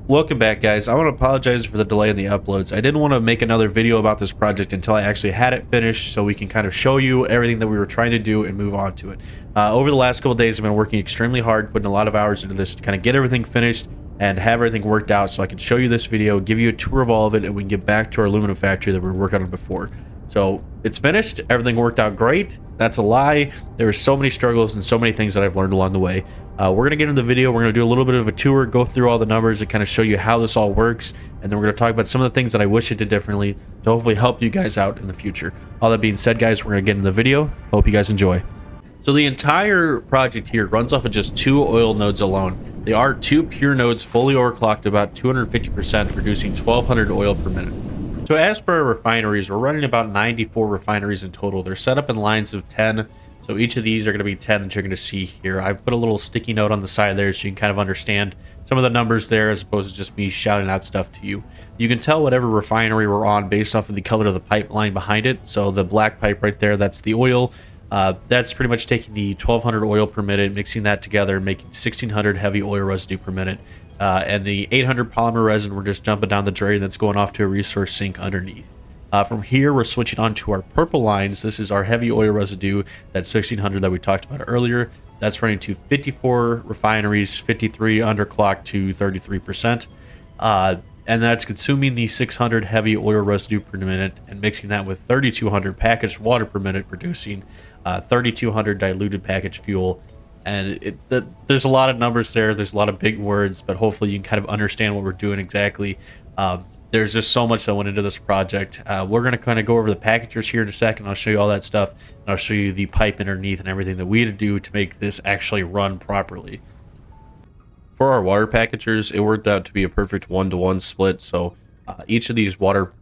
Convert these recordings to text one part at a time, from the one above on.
Welcome back, guys. I want to apologize for the delay in the uploads. I didn't want to make another video about this project until I actually had it finished so we can kind of show you everything that we were trying to do and move on to it. Over the last couple of days, I've been working extremely hard, putting a lot of hours into this to kind of get everything finished and have everything worked out so I can show you this video, give you a tour of all of it, and we can get back to our aluminum factory that we were working on before. So it's finished. Everything worked out great. That's a lie. There were so many struggles and so many things that I've learned along the way. We're going to get into the video. We're going to do a little bit of a tour, go through all the numbers and kind of show you how this all works. And then we're going to talk about some of the things that I wish it did differently to hopefully help you guys out in the future. All that being said, guys, we're going to get into the video. Hope you guys enjoy. So the entire project here runs off of just 2 oil nodes alone. They are 2 pure nodes fully overclocked about 250%, producing 1,200 oil per minute. So as for our refineries, we're running about 94 refineries in total. They're set up in lines of 10. So each of these are going to be 10 that you're going to see here. I've put a little sticky note on the side there so you can kind of understand some of the numbers there as opposed to just me shouting out stuff to you. You can tell whatever refinery we're on based off of the color of the pipeline behind it. So the black pipe right there, that's the oil. That's pretty much taking the 1,200 oil per minute, mixing that together, making 1,600 heavy oil residue per minute. And the 800 polymer resin, we're just jumping down the drain that's going off to a resource sink underneath. From here, we're switching on to our purple lines. This is our heavy oil residue, that 1,600 that we talked about earlier. That's running to 54 refineries, 53 underclocked to 33%. And that's consuming the 600 heavy oil residue per minute and mixing that with 3,200 packaged water per minute, producing 3,200 diluted packaged fuel. And there's a lot of numbers there. There's a lot of big words, but hopefully you can kind of understand what we're doing exactly. There's just so much that went into this project. We're going to kind of go over the packagers here in a second. I'll show you all that stuff, and I'll show you the pipe underneath and everything that we had to do to make this actually run properly. For our water packagers, it worked out to be a perfect 1-to-1 split. So each of these water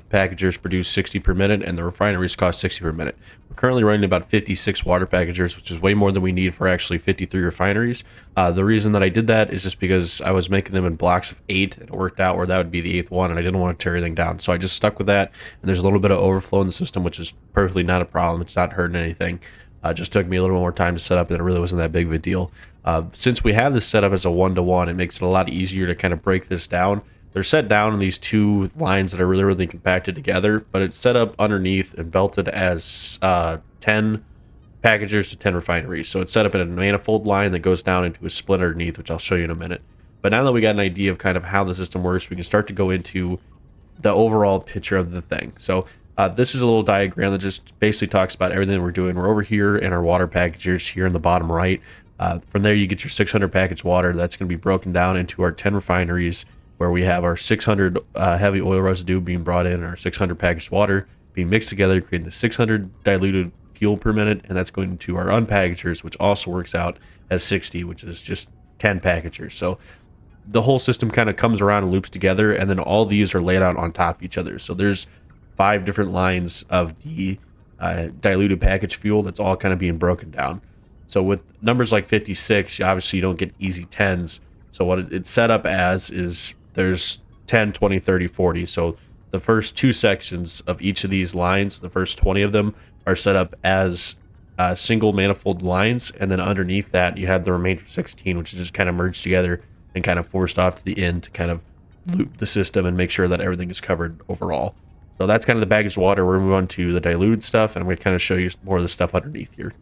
packagers produce 60 per minute, and the refineries cost 60 per minute. We're currently running about 56 water packagers, which is way more than we need for actually 53 refineries. The reason that I did that is just because I was making them in blocks of 8, and it worked out where that would be the 8th one, and I didn't want to tear everything down. So I just stuck with that, and there's a little bit of overflow in the system, which is perfectly not a problem. It's not hurting anything. Just took me a little more time to set up, and it really wasn't that big of a deal. Since we have this set up as a 1-to-1, it makes it a lot easier to kind of break this down. They're set down in these 2 lines that are really compacted together, but it's set up underneath and belted as 10 packagers to 10 refineries. So it's set up in a manifold line that goes down into a split underneath, which I'll show you in a minute. But now that we got an idea of kind of how the system works, we can start to go into the overall picture of the thing. So this is a little diagram that just basically talks about everything that we're doing. We're over here in our water packagers here in the bottom right. From there, you get your 600 package water. That's going to be broken down into our 10 refineries, where we have our 600 heavy oil residue being brought in, and our 600 packaged water being mixed together, creating the 600 diluted fuel per minute, and that's going to our unpackagers, which also works out as 60, which is just 10 packagers. So the whole system kind of comes around and loops together, and then all these are laid out on top of each other. So there's 5 different lines of the diluted packaged fuel that's all kind of being broken down. So with numbers like 56, obviously you don't get easy 10s. So what it's set up as is there's 10, 20, 30, 40. So the first 2 sections of each of these lines, the first 20 of them, are set up as single manifold lines. And then underneath that, you have the remainder 16, which is just kind of merged together and kind of forced off to the end to kind of loop the system and make sure that everything is covered overall. So that's kind of the packaged water. We're going to move on to the diluted stuff, and I'm going to kind of show you more of the stuff underneath here.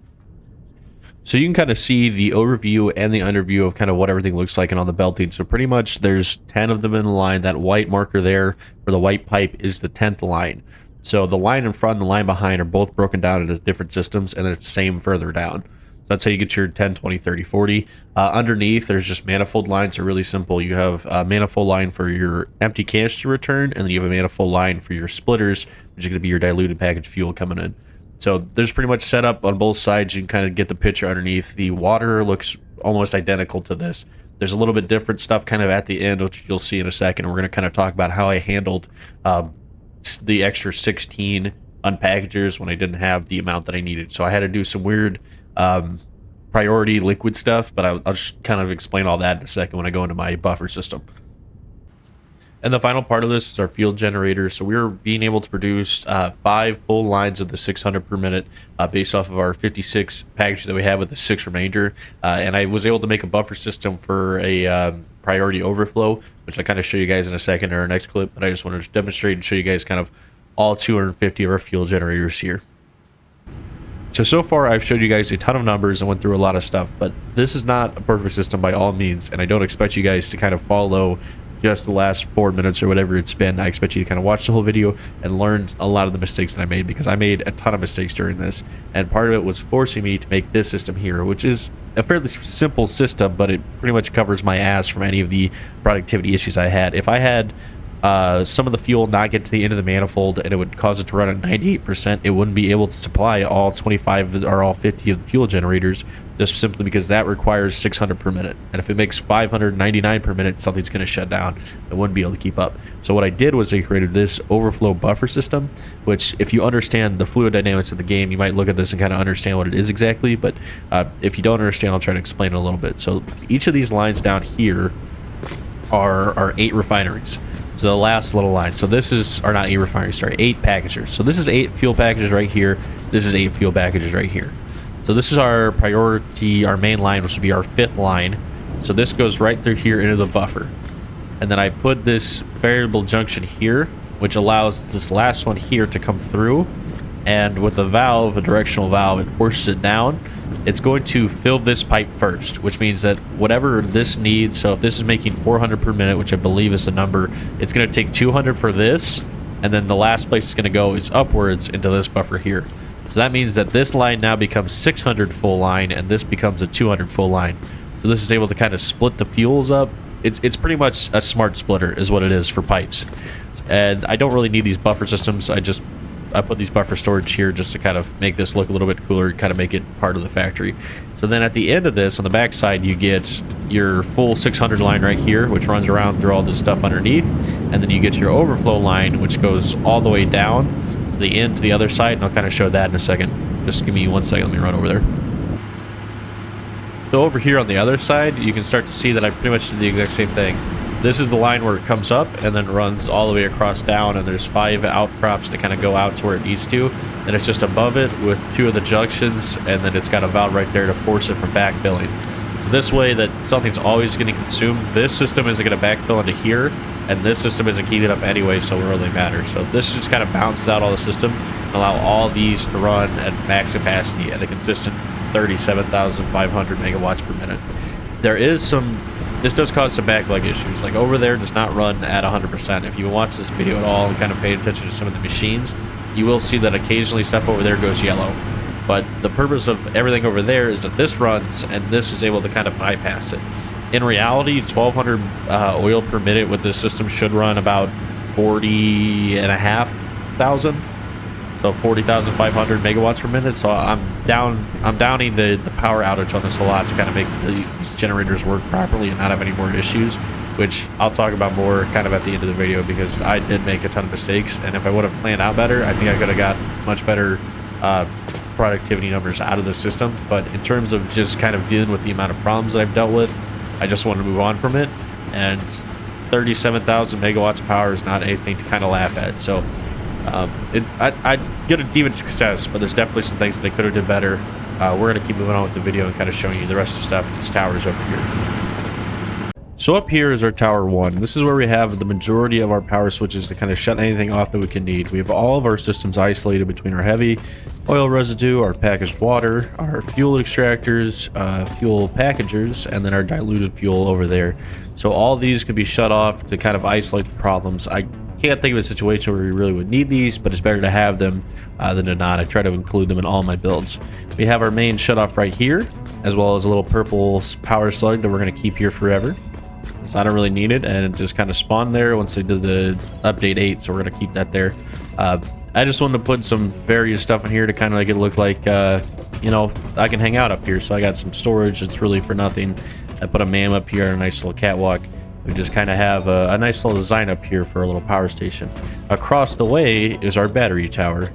So you can kind of see the overview and the underview of kind of what everything looks like and on the belting. So pretty much there's 10 of them in the line. That white marker there for the white pipe is the 10th line. So the line in front and the line behind are both broken down into different systems, and then it's the same further down. So that's how you get your 10, 20, 30, 40. Underneath, there's just manifold lines. Are really simple. You have a manifold line for your empty canister return, and then you have a manifold line for your splitters, which is going to be your diluted packaged fuel coming in. So there's pretty much set up on both sides. You can kind of get the picture underneath. The water looks almost identical to this. There's a little bit different stuff kind of at the end, which you'll see in a second. We're going to kind of talk about how I handled the extra 16 unpackagers when I didn't have the amount that I needed. So I had to do some weird priority liquid stuff, but I'll just kind of explain all that in a second when I go into my buffer system. And the final part of this is our fuel generator. So we're being able to produce 5 full lines of the 600 per minute based off of our 56 package that we have with the 6 remainder. And I was able to make a buffer system for a priority overflow, which I'll kind of show you guys in a second in our next clip. But I just wanted to demonstrate and show you guys kind of all 250 of our fuel generators here. So far I've showed you guys a ton of numbers and went through a lot of stuff, but this is not a perfect system by all means, and I don't expect you guys to kind of follow just the last 4 minutes or whatever it's been. I expect you to kind of watch the whole video and learn a lot of the mistakes that I made, because I made a ton of mistakes during this, and part of it was forcing me to make this system here, which is a fairly simple system, but it pretty much covers my ass from any of the productivity issues I had. If I had some of the fuel not get to the end of the manifold and it would cause it to run at 98%, it wouldn't be able to supply all 25 or all 50 of the fuel generators, just simply because that requires 600 per minute. And if it makes 599 per minute, something's going to shut down. It wouldn't be able to keep up. So what I did was I created this overflow buffer system, which if you understand the fluid dynamics of the game, you might look at this and kind of understand what it is exactly. But if you don't understand, I'll try to explain it a little bit. So each of these lines down here are 8 refineries. So the last little line. So this is, or not 8 refineries, sorry, 8 packagers. So this is 8 fuel packages right here. This is 8 fuel packages right here. So this is our priority, our main line, which would be our 5th line. So this goes right through here into the buffer. And then I put this variable junction here, which allows this last one here to come through. And with the valve, a directional valve, it forces it down. It's going to fill this pipe first, which means that whatever this needs, so if this is making 400 per minute, which I believe is the number, it's going to take 200 for this, and then the last place it's going to go is upwards into this buffer here. So that means that this line now becomes 600 full line, and this becomes a 200 full line. So this is able to kind of split the fuels up. It's pretty much a smart splitter is what it is for pipes. And I don't really need these buffer systems. I put these buffer storage here just to kind of make this look a little bit cooler, kind of make it part of the factory. So then at the end of this, on the back side, you get your full 600 line right here, which runs around through all this stuff underneath. And then you get your overflow line, which goes all the way down to the end to the other side. And I'll kind of show that in a second. Just give me 1 second. Let me run over there. So over here on the other side, you can start to see that I pretty much did the exact same thing. This is the line where it comes up and then runs all the way across down, and there's 5 outcrops to kind of go out to where it needs to. And it's just above it with 2 of the junctions, and then it's got a valve right there to force it from backfilling. So this way that something's always getting consumed. This system isn't going to backfill into here, and this system isn't heated up anyway, so it really matters. So this just kind of balances out all the system and allow all these to run at max capacity at a consistent 37,500 megawatts per minute. This does cause some backlog issues. Like over there does not run at 100%. If you watch this video at all and kind of pay attention to some of the machines, you will see that occasionally stuff over there goes yellow. But the purpose of everything over there is that this runs and this is able to kind of bypass it. In reality, 1200 oil per minute with this system should run about 40,500. So 40,500 megawatts per minute. So I'm downing the power outage on this a lot to kind of make these generators work properly and not have any more issues, which I'll talk about more kind of at the end of the video, because I did make a ton of mistakes, and if I would have planned out better, I think I could have got much better productivity numbers out of the system. But in terms of just kind of dealing with the amount of problems that I've dealt with, I just want to move on from it, and 37,000 megawatts of power is not anything to kind of laugh at. So I'd get a deep success, but there's definitely some things that they could have did better. We're going to keep moving on with the video and kind of showing you the rest of the stuff in these towers over here. So up here is our tower 1. This is where we have the majority of our power switches to kind of shut anything off that we can need. We have all of our systems isolated between our heavy oil residue, our packaged water, our fuel extractors, fuel packagers, and then our diluted fuel over there. So all these can be shut off to kind of isolate the problems. I can't think of a situation where we really would need these, but it's better to have them than to not. I try to include them in all my builds. We have our main shutoff right here, as well as a little purple power slug that we're going to keep here forever. So I don't really need it, and it just kind of spawned there once they did the update 8, so we're going to keep that there. I just wanted to put some various stuff in here to kind of make it look like, you know, I can hang out up here. So I got some storage that's really for nothing. I put a MAM up here, a nice little catwalk. We just kind of have a nice little design up here for a little power station. Across the way is our battery tower.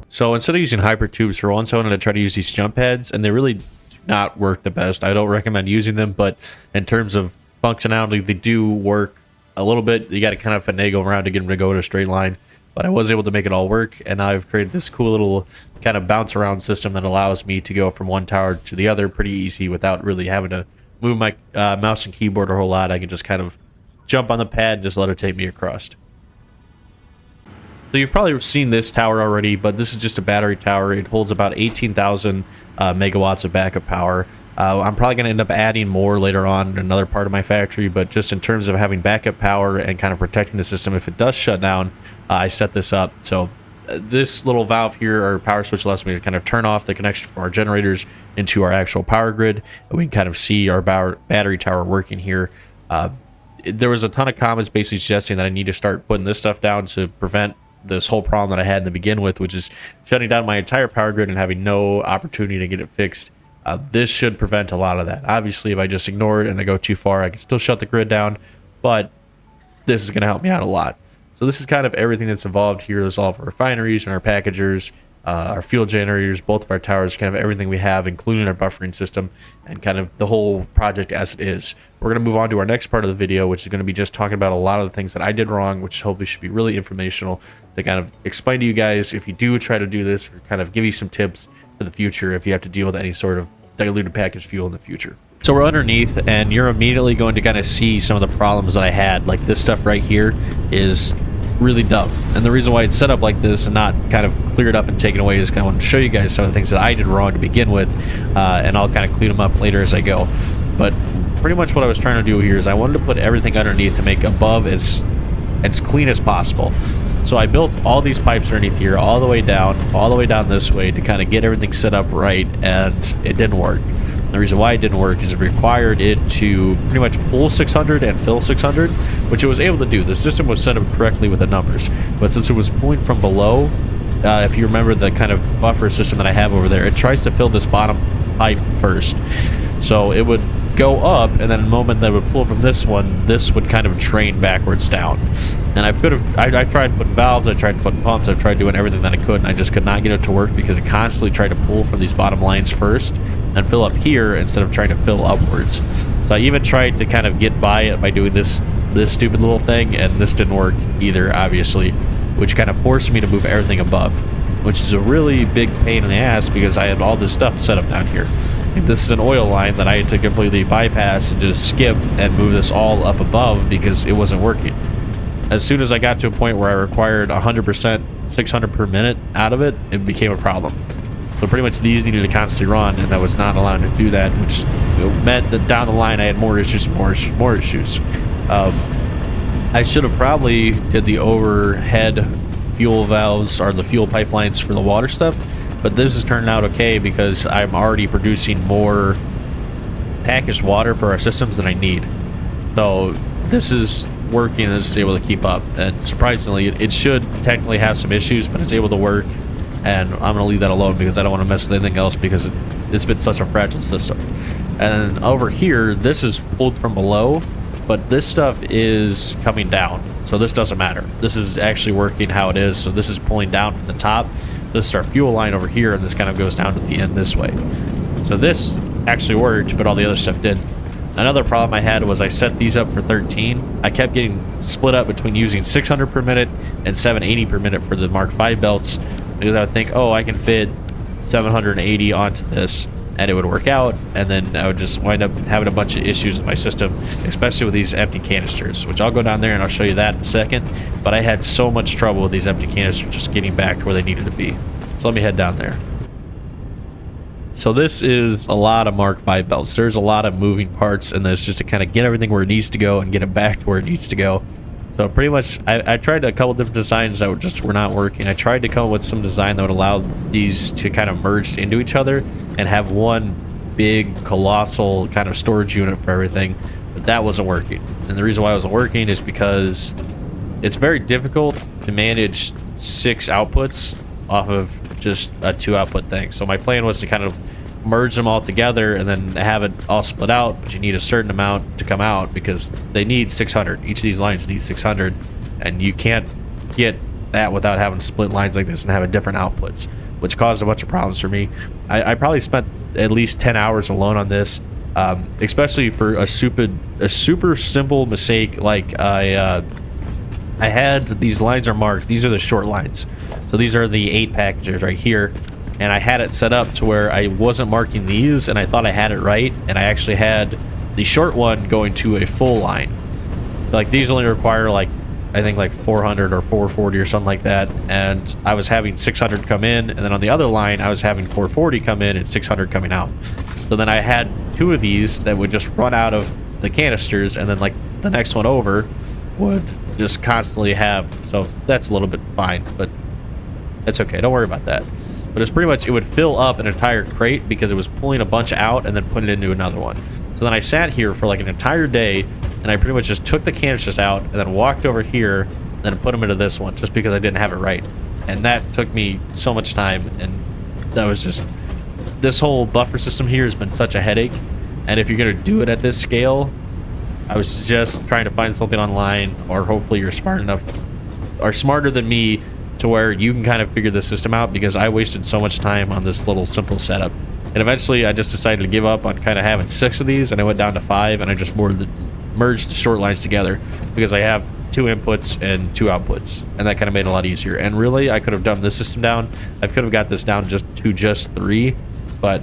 So instead of using hyper tubes for once, I wanted to try to use these jump pads, and they really do not work the best. I don't recommend using them, but in terms of functionality, they do work a little bit. You got to kind of finagle around to get them to go in a straight line, but I was able to make it all work, and now I've created this cool little kind of bounce around system that allows me to go from one tower to the other pretty easy without really having to move my mouse and keyboard a whole lot. I can just kind of jump on the pad and just let it take me across. So you've probably seen this tower already, but this is just a battery tower. It holds about 18,000 megawatts of backup power. I'm probably going to end up adding more later on in another part of my factory, but just in terms of having backup power and kind of protecting the system if it does shut down, I set this up. So this little valve here, or power switch, allows me to kind of turn off the connection from our generators into our actual power grid, and we can kind of see our battery tower working here. There was a ton of comments basically suggesting that I need to start putting this stuff down to prevent this whole problem that I had to begin with, which is shutting down my entire power grid and having no opportunity to get it fixed. This should prevent a lot of that. Obviously, if I just ignore it and I go too far, I can still shut the grid down, but this is going to help me out a lot. So this is kind of everything that's involved here. There's all of our refineries and our packagers, our fuel generators, both of our towers, kind of everything we have, including our buffering system, and kind of the whole project as it is. We're going to move on to our next part of the video, which is going to be just talking about a lot of the things that I did wrong, which hopefully should be really informational to kind of explain to you guys if you do try to do this, or kind of give you some tips for the future if you have to deal with any sort of diluted packaged fuel in the future. So we're underneath, and you're immediately going to kind of see some of the problems that I had. Like this stuff right here is really dumb, and the reason why it's set up like this and not kind of cleared up and taken away is kind of want to show you guys some of the things that I did wrong to begin with, and I'll kind of clean them up later as I go. But pretty much what I was trying to do here is I wanted to put everything underneath to make above as clean as possible. So I built all these pipes underneath here all the way down this way to kind of get everything set up right, and it didn't work. The reason why it didn't work is it required it to pretty much pull 600 and fill 600, which it was able to do. The system was set up correctly with the numbers, but since it was pulling from below, if you remember the kind of buffer system that I have over there, it tries to fill this bottom pipe first. So it would go up, and then the moment that it would pull from this one, this would kind of drain backwards down. And I tried putting valves, I tried putting pumps, I tried doing everything that I could, and I just could not get it to work because it constantly tried to pull from these bottom lines first and fill up here instead of trying to fill upwards. So I even tried to kind of get by it by doing this stupid little thing, and this didn't work either, obviously, which kind of forced me to move everything above, which is a really big pain in the ass because I had all this stuff set up down here. This is an oil line that I had to completely bypass and just skip and move this all up above because it wasn't working. As soon as I got to a point where I required 100% 600 per minute out of it, it became a problem. So pretty much these needed to constantly run, and I was not allowed to do that, which meant that down the line I had more issues and more issues. I should have probably did the overhead fuel valves or the fuel pipelines for the water stuff, but this is turning out okay because I'm already producing more packaged water for our systems than I need. So this is working, and this is able to keep up, and surprisingly it should technically have some issues, but it's able to work, and I'm going to leave that alone because I don't want to mess with anything else because it's been such a fragile system. And over here, this is pulled from below, but this stuff is coming down, so this doesn't matter. This is actually working how it is, so this is pulling down from the top. This is our fuel line over here, and this kind of goes down to the end this way. So this actually worked, but all the other stuff didn't. Another problem I had was I set these up for 13. I kept getting split up between using 600 per minute and 780 per minute for the Mark V belts, because I would think, oh, I can fit 780 onto this, and it would work out, and then I would just wind up having a bunch of issues with my system, especially with these empty canisters, which I'll go down there and I'll show you that in a second. But I had so much trouble with these empty canisters just getting back to where they needed to be. So let me head down there. So this is a lot of Mark V belts. There's a lot of moving parts in this just to kind of get everything where it needs to go and get it back to where it needs to go. So pretty much, I tried a couple different designs that were not working. I tried to come up with some design that would allow these to kind of merge into each other and have one big, colossal kind of storage unit for everything, but that wasn't working. And the reason why it wasn't working is because it's very difficult to manage 6 outputs off of just a 2 output thing. So my plan was to kind of merge them all together and then have it all split out, but you need a certain amount to come out because they need 600. Each of these lines needs 600, and you can't get that without having split lines like this and having different outputs, which caused a bunch of problems for me. I probably spent at least 10 hours alone on this, especially for a super simple mistake. Like I had these lines are marked. These are the short lines. So these are the 8 packages right here. And I had it set up to where I wasn't marking these, and I thought I had it right, and I actually had the short one going to a full line. Like these only require like, I think like 400 or 440 or something like that, and I was having 600 come in, and then on the other line I was having 440 come in and 600 coming out. So then I had 2 of these that would just run out of the canisters, and then like the next one over would just constantly have. So that's a little bit fine, but it's okay, don't worry about that. But it's pretty much, it would fill up an entire crate because it was pulling a bunch out and then putting it into another one. So then I sat here for like an entire day, and I pretty much just took the canisters out and then walked over here and then put them into this one just because I didn't have it right. And that took me so much time, and that was just, this whole buffer system here has been such a headache. And if you're going to do it at this scale, I was just trying to find something online, or hopefully you're smart enough or smarter than me to where you can kind of figure the system out, because I wasted so much time on this little simple setup. And eventually I just decided to give up on kind of having 6 of these, and I went down to 5, and I just merged the short lines together because I have 2 inputs and 2 outputs, and that kind of made it a lot easier. And really, I could have dumbed this system down. I could have got this down to just 3, but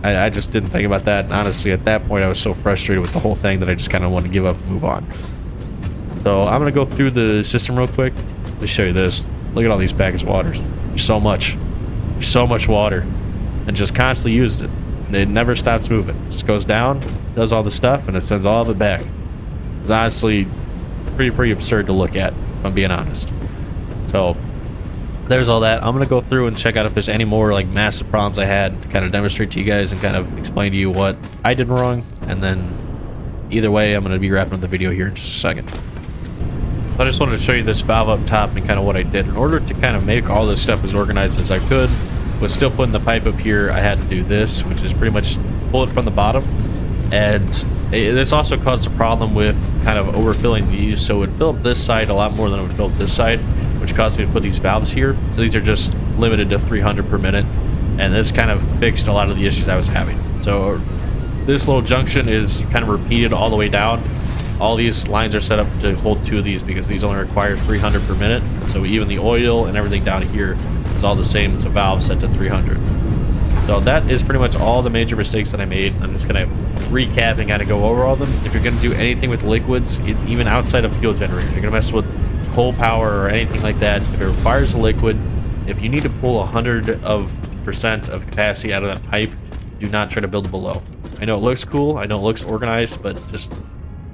I just didn't think about that. And honestly, at that point I was so frustrated with the whole thing that I just kind of wanted to give up and move on. So I'm gonna go through the system real quick. Let me show you this. Look at all these packaged waters. There's so much water, and just constantly uses it. And it never stops moving. It just goes down, does all the stuff, and it sends all of it back. It's honestly pretty absurd to look at, if I'm being honest. So there's all that. I'm gonna go through and check out if there's any more like massive problems I had to kind of demonstrate to you guys and kind of explain to you what I did wrong. And then either way, I'm gonna be wrapping up the video here in just a second. I just wanted to show you this valve up top and kind of what I did. In order to kind of make all this stuff as organized as I could, with still putting the pipe up here, I had to do this, which is pretty much pull it from the bottom. And this also caused a problem with kind of overfilling these, so it would fill up this side a lot more than it would fill up this side, which caused me to put these valves here. So these are just limited to 300 per minute, and this kind of fixed a lot of the issues I was having. So this little junction is kind of repeated all the way down. All these lines are set up to hold 2 of these because these only require 300 per minute. So even the oil and everything down here is all the same. It's a valve set to 300. So that is pretty much all the major mistakes that I made. I'm just going to recap and kind of go over all of them. If you're going to do anything with liquids, even outside of fuel generators, you're going to mess with coal power or anything like that, if it requires a liquid, if you need to pull 100% of capacity out of that pipe, do not try to build it below. I know it looks cool, I know it looks organized, but just,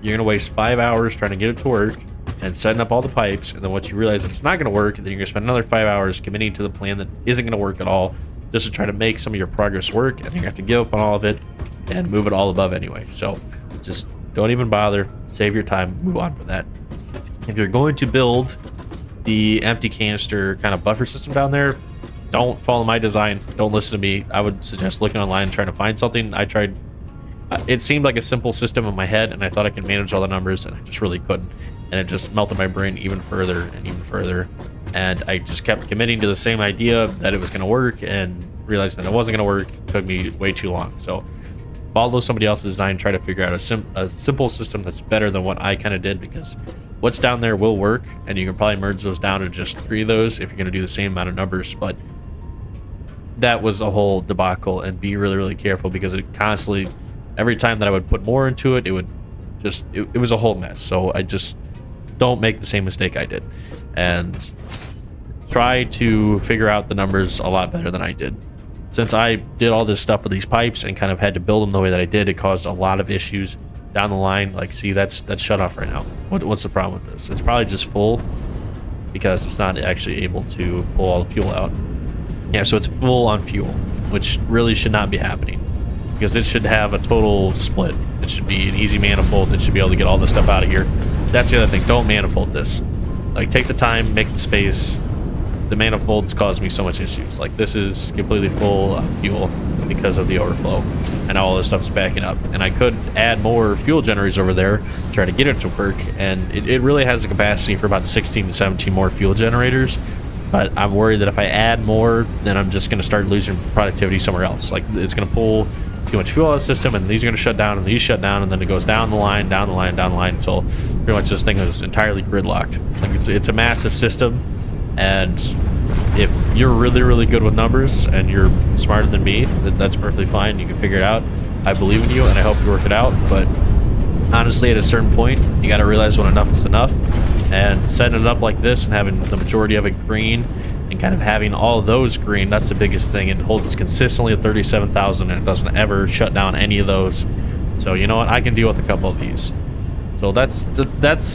you're going to waste 5 hours trying to get it to work and setting up all the pipes, and then once you realize that it's not going to work, then you're going to spend another 5 hours committing to the plan that isn't going to work at all, just to try to make some of your progress work, and you're going to have to give up on all of it and move it all above anyway. So just don't even bother, save your time, move on from that. If you're going to build the empty canister kind of buffer system down there, don't follow my design, don't listen to me. I would suggest looking online and trying to find something. I tried. It seemed like a simple system in my head, and I thought I could manage all the numbers, and I just really couldn't. And it just melted my brain even further and even further. And I just kept committing to the same idea that it was going to work, and realized that it wasn't going to work. It took me way too long. So follow somebody else's design, try to figure out a simple system that's better than what I kind of did, because what's down there will work, and you can probably merge those down to just 3 of those if you're going to do the same amount of numbers. But that was a whole debacle, and be really careful, because it constantly, every time that I would put more into it, it would just, it was a whole mess. So I just, don't make the same mistake I did, and try to figure out the numbers a lot better than I did. Since I did all this stuff with these pipes and kind of had to build them the way that I did, it caused a lot of issues down the line. Like, see, that's shut off right now. What's the problem with this? It's probably just full because it's not actually able to pull all the fuel out. Yeah, so it's full on fuel, which really should not be happening, because it should have a total split. It should be an easy manifold. It should be able to get all this stuff out of here. That's the other thing. Don't manifold this. Like, take the time, make the space. The manifolds cause me so much issues. Like, this is completely full of fuel because of the overflow, and all this stuff's backing up. And I could add more fuel generators over there, try to get it to work, and it really has the capacity for about 16 to 17 more fuel generators. But I'm worried that if I add more, then I'm just going to start losing productivity somewhere else. Like, it's going to pull too much fuel out of the system, and these are going to shut down, and these shut down, and then it goes down the line, down the line, down the line, until pretty much this thing is entirely gridlocked. Like, it's a massive system, and if you're really, really good with numbers and you're smarter than me, that's perfectly fine. You can figure it out. I believe in you, and I hope you work it out, but honestly, at a certain point, you got to realize when enough is enough, and setting it up like this and having the majority of it green and kind of having all of those green, that's the biggest thing. It holds consistently at 37,000, and it doesn't ever shut down any of those. So you know what, I can deal with a couple of these. So that's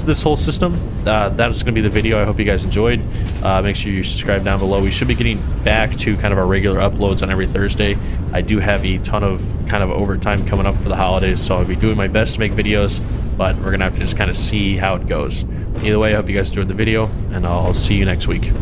this whole system. That's going to be the video. I hope you guys enjoyed. Make sure you subscribe down below. We should be getting back to kind of our regular uploads on every Thursday. I do have a ton of kind of overtime coming up for the holidays, so I'll be doing my best to make videos, but we're going to have to just kind of see how it goes. Either way, I hope you guys enjoyed the video, and I'll see you next week.